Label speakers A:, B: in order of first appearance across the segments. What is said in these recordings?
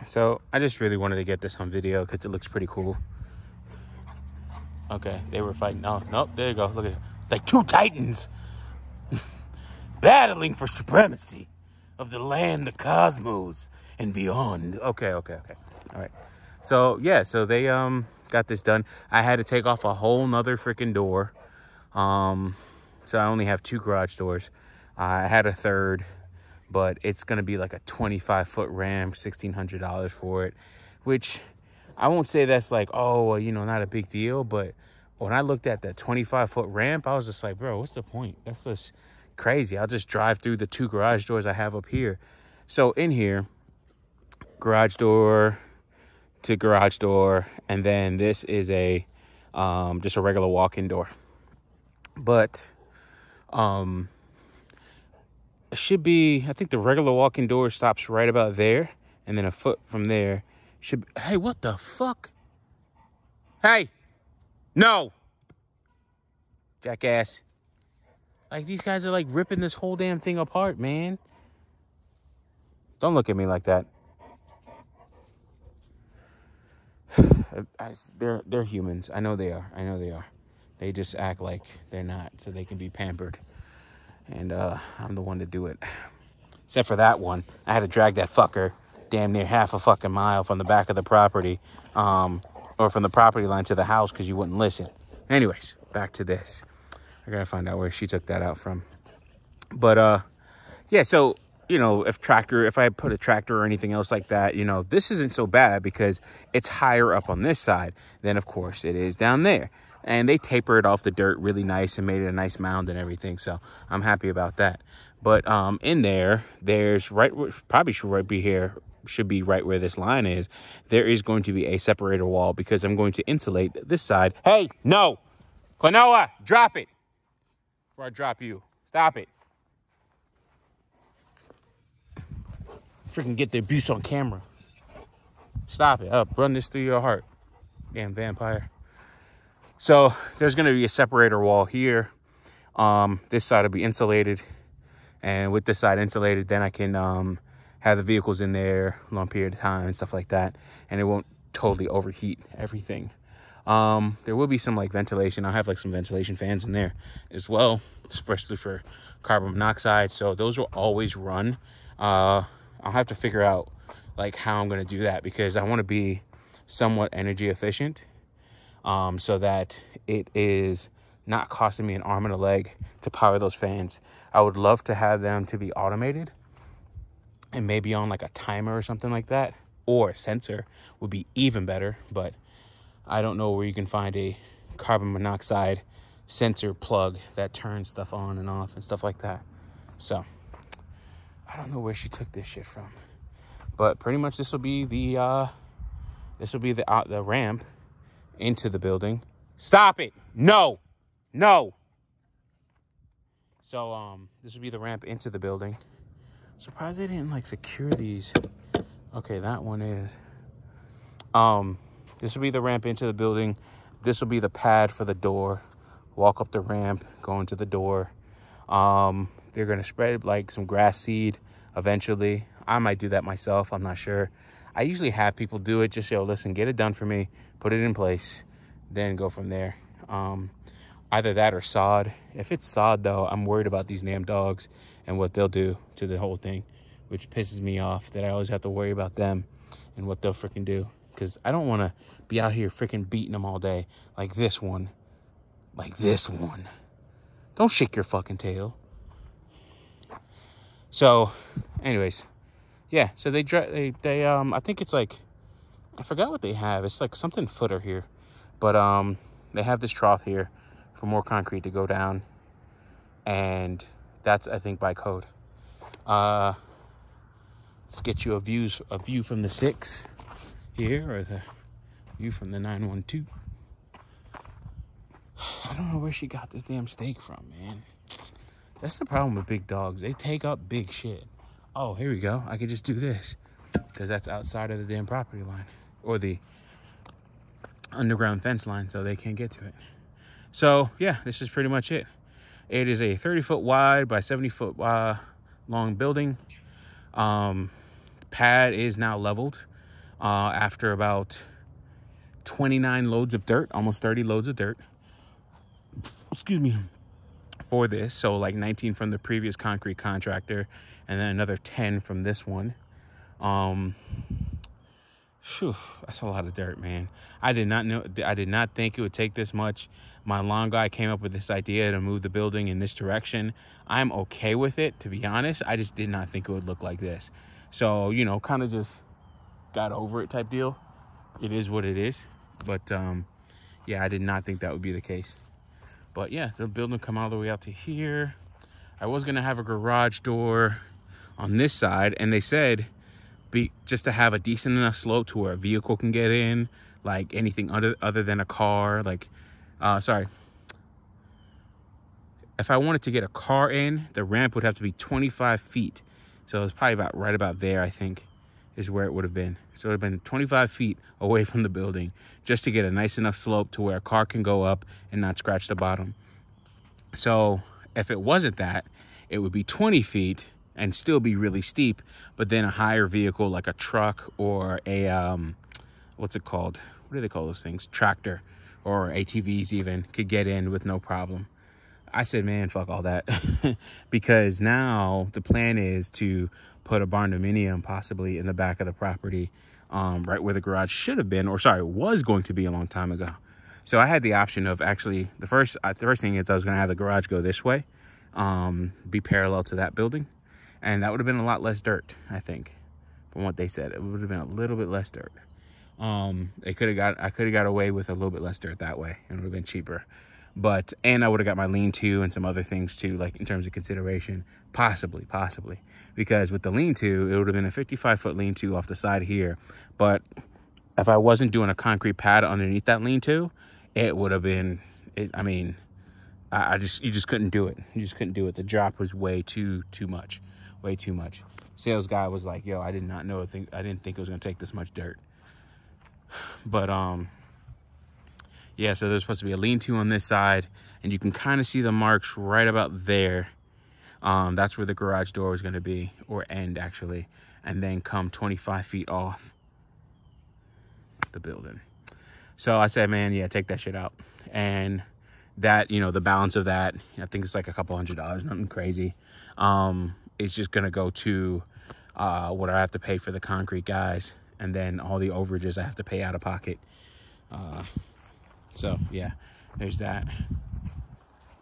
A: So I just really wanted to get this on video because it looks pretty cool. Okay, they were fighting. Oh, nope, there you go. Look at it. It's like two titans battling for supremacy of the land, the cosmos, and beyond. Okay. All right. So, yeah, so they got this done. I had to take off a whole nother freaking door. So I only have 2 garage doors. I had a third, but it's going to be like a 25-foot ramp, $1,600 for it, which I won't say that's like, oh, well, you know, not a big deal. But when I looked at that 25-foot ramp, I was just like, bro, what's the point? That's just crazy. I'll just drive through the 2 garage doors I have up here. So in here, garage door to garage door, and then this is a just a regular walk-in door. But it should be, I think the regular walk-in door stops right about there, and then a foot from there should be, hey, what the fuck? Hey, no, jackass. Like, these guys are like ripping this whole damn thing apart, man. Don't look at me like that. They're humans. I know they are. They just act like they're not, so they can be pampered. And I'm the one to do it. Except for that one. I had to drag that fucker damn near half a fucking mile from the back of the property, or from the property line to the house because you wouldn't listen. Anyways, back to this. I gotta find out where she took that out from. But yeah, so, you know, if I put a tractor or anything else like that, you know, this isn't so bad because it's higher up on this side than, of course, it is down there. And they tapered off the dirt really nice and made it a nice mound and everything. So I'm happy about that. But in there's should be right where this line is. There is going to be a separator wall because I'm going to insulate this side. Hey, no, Clenoa, drop it before I drop you. Stop it. Freaking get the abuse on camera. Stop it. Up, run this through your heart. Damn vampire. So there's going to be a separator wall here. This side will be insulated. And with this side insulated, then I can have the vehicles in there a long period of time and stuff like that. And it won't totally overheat everything. There will be some like ventilation. I'll have like some ventilation fans in there as well, especially for carbon monoxide. So those will always run. I'll have to figure out like how I'm going to do that because I want to be somewhat energy efficient. So that it is not costing me an arm and a leg to power those fans. I would love to have them to be automated and maybe on like a timer or something like that, or a sensor would be even better. But I don't know where you can find a carbon monoxide sensor plug that turns stuff on and off and stuff like that. So I don't know where she took this shit from, but pretty much this will be the ramp into the building. Stop it. No. So this would be the ramp into the building. Surprised they didn't like secure these. Okay, that one is. This will be the ramp into the building. This will be the pad for the door. Walk up the ramp, go into the door. They're gonna spread like some grass seed eventually. I might do that myself, I'm not sure. I usually have people do it, just, yo, listen, get it done for me, put it in place, then go from there. Either that or sod. If it's sod, though, I'm worried about these damn dogs and what they'll do to the whole thing, which pisses me off that I always have to worry about them and what they'll freaking do. Because I don't want to be out here freaking beating them all day like this one. Like this one. Don't shake your fucking tail. So, anyways. Yeah, so they I think it's like, I forgot what they have. It's like something footer here. But they have this trough here for more concrete to go down. And that's, I think, by code. Let's get you a view from the 6 here, or the view from the 912. I don't know where she got this damn steak from, man. That's the problem with big dogs. They take up big shit. Oh, here we go. I could just do this because that's outside of the damn property line or the underground fence line, so they can't get to it. So, yeah, this is pretty much it. It is a 30-foot wide by 70-foot long building. Pad is now leveled. after about 29 loads of dirt, almost 30 loads of dirt. Excuse me. For this, so like 19 from the previous concrete contractor, and then another 10 from this one. That's a lot of dirt, man. I did not think it would take this much. My lawn guy came up with this idea to move the building in this direction. I'm okay with it, to be honest. I just did not think it would look like this. So, you know, kind of just got over it type deal. It is what it is. But yeah, I did not think that would be the case. But yeah, the building come all the way out to here. I was gonna have a garage door on this side, and they said just to have a decent enough slope to where a vehicle can get in, like anything other than a car. Like, if I wanted to get a car in, the ramp would have to be 25 feet. So it's probably right about there, I think, is where it would have been. So it would have been 25 feet away from the building just to get a nice enough slope to where a car can go up and not scratch the bottom. So if it wasn't that, it would be 20 feet and still be really steep, but then a higher vehicle like a truck or a, what's it called? What do they call those things? Tractor or ATVs even could get in with no problem. I said, man, fuck all that. Because now the plan is to put a barn dominium possibly in the back of the property, right where the garage should have been, or sorry, was going to be a long time ago. So I had the option of actually, the first thing is I was going to have the garage go this way, be parallel to that building. And that would have been a lot less dirt, I think, from what they said. It would have been a little bit less dirt. I could have got away with a little bit less dirt that way, and it would have been cheaper. But, and I would have got my lean-to and some other things too, like in terms of consideration, possibly. Because with the lean-to, it would have been a 55-foot lean-to off the side here. But if I wasn't doing a concrete pad underneath that lean-to, it would have been, you just couldn't do it. You just couldn't do it. The drop was way too much. Way too much. Sales guy was like, yo, I did not know, I didn't think it was going to take this much dirt. But, yeah, so there's supposed to be a lean-to on this side, and you can kind of see the marks right about there. That's where the garage door is going to be, or end actually, and then come 25 feet off the building. So I said, man, yeah, take that shit out. And that, you know, the balance of that, I think it's like a couple $100, nothing crazy. It's just going to go to what I have to pay for the concrete guys, and then all the overages I have to pay out of pocket. So yeah, there's that.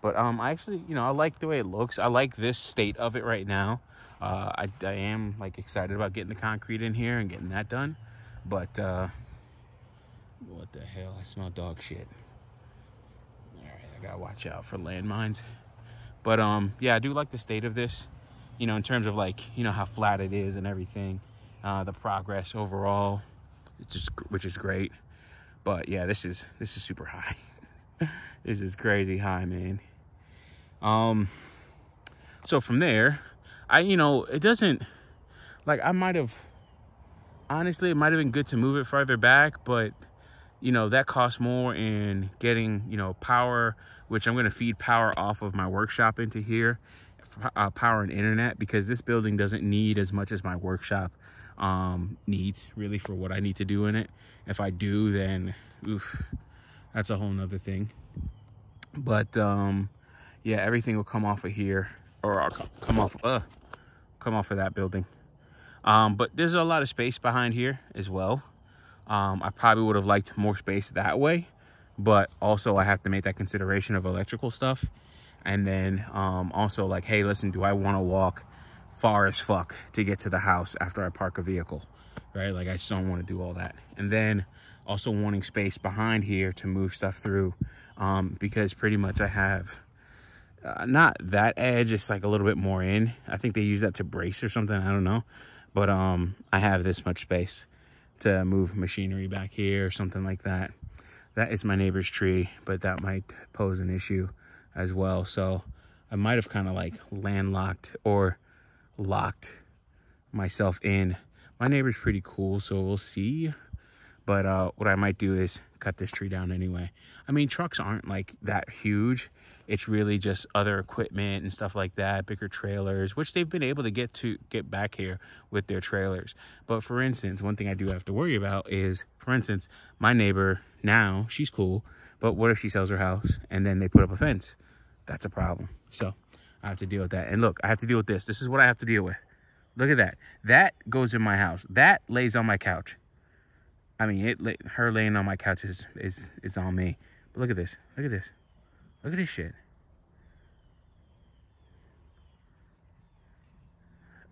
A: But I actually, you know, I like the way it looks. I like this state of it right now. I am like excited about getting the concrete in here and getting that done. But what the hell? I smell dog shit. All right, I gotta watch out for landmines. But yeah, I do like the state of this. You know, in terms of like, you know, how flat it is and everything. The progress overall, which is great. But yeah, this is super high. This is crazy high, man. So from there, it doesn't, like, it might have been good to move it farther back, but you know, that costs more in getting, you know, power, which I'm going to feed power off of my workshop into here, power and internet, because this building doesn't need as much as my workshop needs really for what I need to do in it. If I do, then oof, that's a whole nother thing. But yeah, everything will come off of here, or I'll come off of that building. But there's a lot of space behind here as well. I probably would have liked more space that way, but also I have to make that consideration of electrical stuff. And then also like, hey, listen, do I want to walk far as fuck to get to the house after I park a vehicle, right? Like, I just don't want to do all that. And then also wanting space behind here to move stuff through, because pretty much I have not that edge, it's like a little bit more in. I think they use that to brace or something, I don't know. But I have this much space to move machinery back here or something like that. That is my neighbor's tree, but that might pose an issue as well. So I might have kind of like landlocked or locked myself in. My neighbor's pretty cool, so we'll see. But what I might do is cut this tree down anyway. I mean, trucks aren't like that huge. It's really just other equipment and stuff like that, bigger trailers, which they've been able to get back here with their trailers. But for instance, one thing I do have to worry about is, for instance, my neighbor now, she's cool, but what if she sells her house and then they put up a fence? That's a problem. So I have to deal with that. And look, I have to deal with this. This is what I have to deal with. Look at that. That goes in my house. That lays on my couch. I mean, her laying on my couch is on me. But look at this. Look at this. Look at this shit.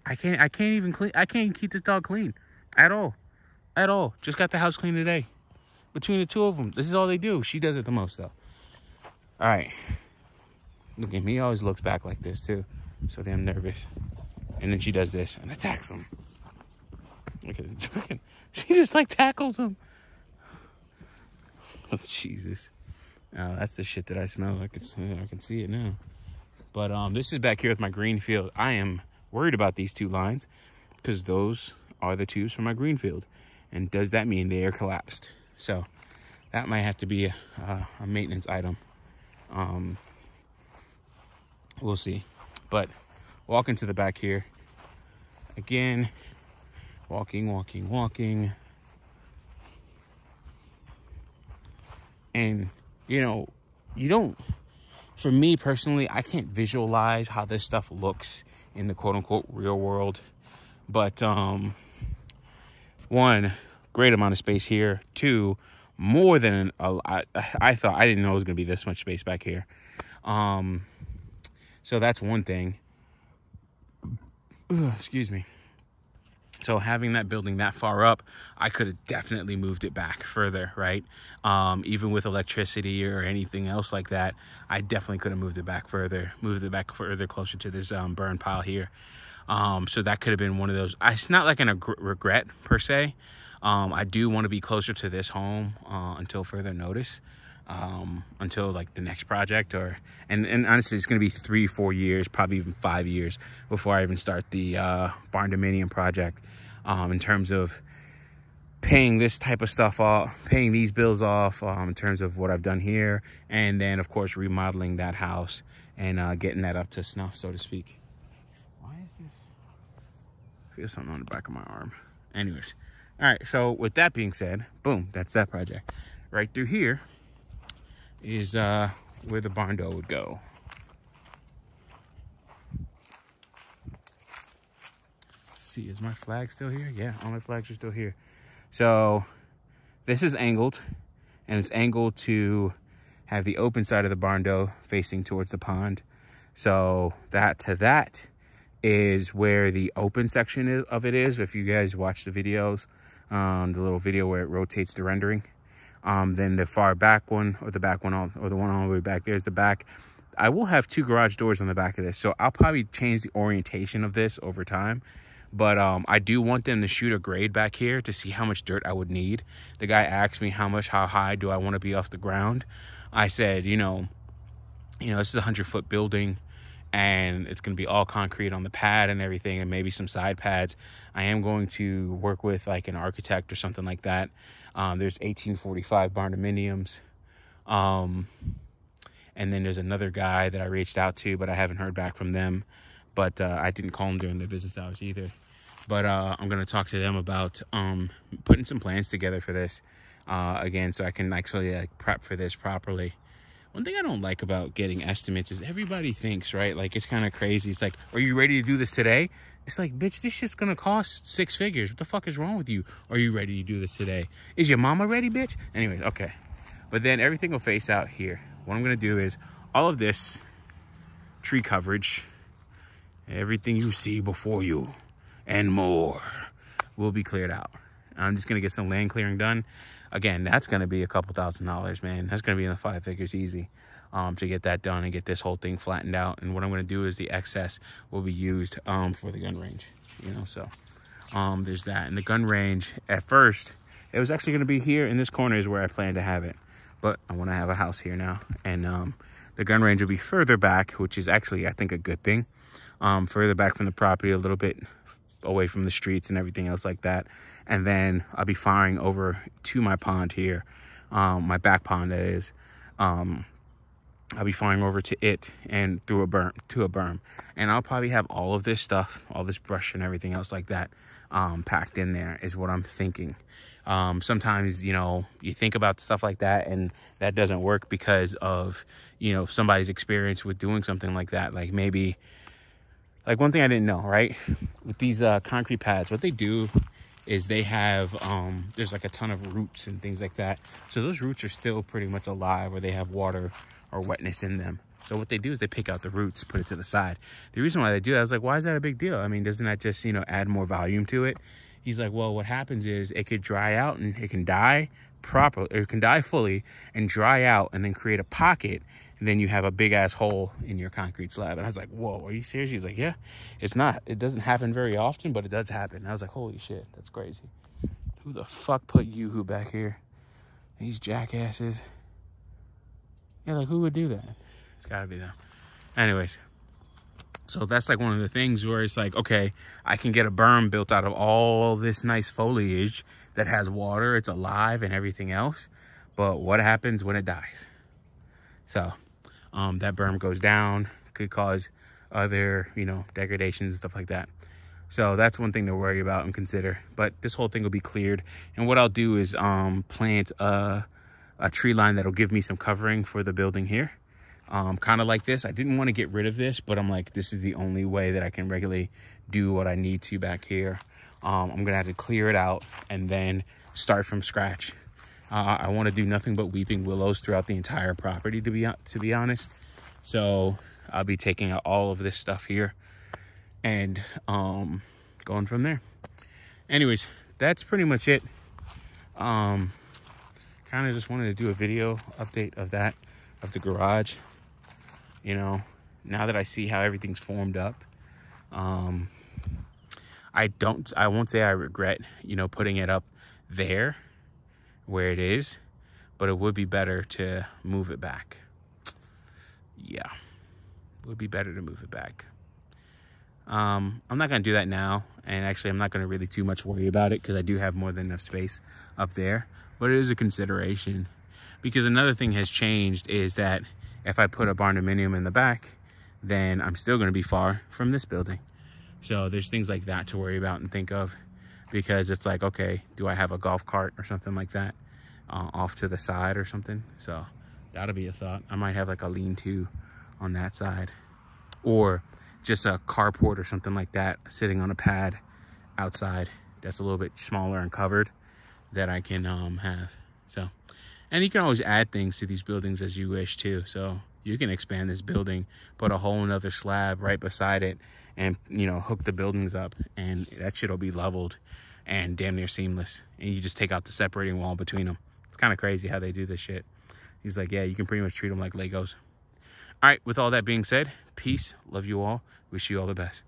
A: I can't even clean. I can't even keep this dog clean at all. At all. Just got the house clean today. Between the two of them. This is all they do. She does it the most though. All right. Look at me. He always looks back like this too. So damn nervous. And then she does this and attacks him. Look at it. She just like tackles him. Oh, Jesus. That's the shit that I smell. I can see it now. But this is back here with my green field. I am worried about these two lines because those are the tubes for my green field. And does that mean they are collapsed? So that might have to be a maintenance item. We'll see. But walking to the back here again, walking. And for me personally, I can't visualize how this stuff looks in the quote unquote real world. But one, great amount of space here. Two, more than I thought. I didn't know it was gonna be this much space back here. So that's one thing. Excuse me. So having that building that far up, I could have definitely moved it back further, right? Even with electricity or anything else like that, I definitely could have moved it back further closer to this burn pile here. So that could have been one of those. It's not like a regret per se. I do want to be closer to this home until further notice. Until like the next project and honestly it's going to be 3-4 years, probably even 5 years before I even start the barn dominium project, in terms of paying this type of stuff off, paying these bills off, in terms of what I've done here, and then of course remodeling that house and getting that up to snuff, so to speak. Why is this? I feel something on the back of my arm. Anyways, all right, so with that being said, boom, that's that project. Right through here is where the barn door would go. Let's see, is my flag still here? Yeah, all my flags are still here. So this is angled, and it's angled to have the open side of the barn door facing towards the pond. So that is where the open section of it is. If you guys watch the videos, the little video where it rotates the rendering. Then the far back one, or the back one, or the one all the way back, there's the back. I will have 2 garage doors on the back of this, so I'll probably change the orientation of this over time. But I do want them to shoot a grade back here to see how much dirt I would need. The guy asked me how high do I want to be off the ground. I said, this is a 100-foot building, and it's going to be all concrete on the pad and everything, and maybe some side pads. I am going to work with like an architect or something like that. There's 1845 barn dominiums. And then there's another guy that I reached out to, but I haven't heard back from them. But I didn't call them during their business hours either. But I'm going to talk to them about putting some plans together for this again, so I can actually prep for this properly. One thing I don't like about getting estimates is everybody thinks, right? Like, it's kind of crazy. It's like, are you ready to do this today? It's like, bitch, this shit's going to cost 6 figures. What the fuck is wrong with you? Are you ready to do this today? Is your mama ready, bitch? Anyways, okay. But then everything will face out here. What I'm going to do is all of this tree coverage, everything you see before you and more will be cleared out. I'm just going to get some land clearing done. Again, that's going to be a couple $1,000s, man. That's going to be in the 5 figures easy to get that done and get this whole thing flattened out. And what I'm going to do is the excess will be used for the gun range, so there's that. And the gun range, at first, it was actually going to be here in this corner is where I plan to have it. But I want to have a house here now. And the gun range will be further back, which is actually, I think, a good thing. Further back from the property, a little bit away from the streets and everything else like that. And then I'll be firing over to my pond here, my back pond, that is. I'll be flying over to it and through a berm, and I'll probably have all of this stuff, all this brush and everything else like that, packed in there is what I'm thinking. Sometimes, you know, you think about stuff like that and that doesn't work because of, you know, somebody's experience with doing something like that. Like maybe, like one thing I didn't know, right? With these concrete pads, what they do is they have, there's like a ton of roots and things like that. So those roots are still pretty much alive, or they have water or wetness in them. So what they do is they pick out the roots, put it to the side. The reason why they do that, I was like, why is that a big deal? I mean, doesn't that just, you know, add more volume to it? He's like, well, what happens is it could dry out and it can die properly, or it can die fully and dry out and then create a pocket. And then you have a big ass hole in your concrete slab. And I was like, whoa, are you serious? He's like, yeah, it's not. It doesn't happen very often, but it does happen. And I was like, holy shit, that's crazy. Who the fuck put Yoo-hoo back here? These jackasses. Yeah, like who would do that? It's gotta be them. Anyways, so that's like one of the things where it's like, okay, I can get a berm built out of all this nice foliage that has water, it's alive and everything else. But what happens when it dies? So that berm goes down, could cause other, you know, degradations and stuff like that. So that's one thing to worry about and consider. But this whole thing will be cleared. And what I'll do is plant a tree line that'll give me some covering for the building here. Kind of like this. I didn't want to get rid of this, but I'm like, this is the only way that I can regularly do what I need to back here. I'm going to have to clear it out and then start from scratch. I want to do nothing but weeping willows throughout the entire property, to be honest. So I'll be taking out all of this stuff here and going from there. Anyways, that's pretty much it. Kind of just wanted to do a video update of that, of the garage. You know, now that I see how everything's formed up, I won't say I regret, you know, putting it up there where it is, but it would be better to move it back. Yeah, it would be better to move it back. I'm not going to do that now. And actually, I'm not going to really too much worry about it because I do have more than enough space up there. But it is a consideration. Because another thing has changed is that if I put a barndominium in the back, then I'm still going to be far from this building. So there's things like that to worry about and think of. Because it's like, okay, do I have a golf cart or something like that off to the side or something? So that'll be a thought. I might have like a lean-to on that side. Or just a carport or something like that sitting on a pad outside that's a little bit smaller and covered that I can have. So, and you can always add things to these buildings as you wish too. So you can expand this building, put a whole another slab right beside it, and, you know, hook the buildings up, and that shit will be leveled and damn near seamless. And you just take out the separating wall between them. It's kind of crazy how they do this shit. He's like, yeah, you can pretty much treat them like Legos. All right, with all that being said, peace, love you all, wish you all the best.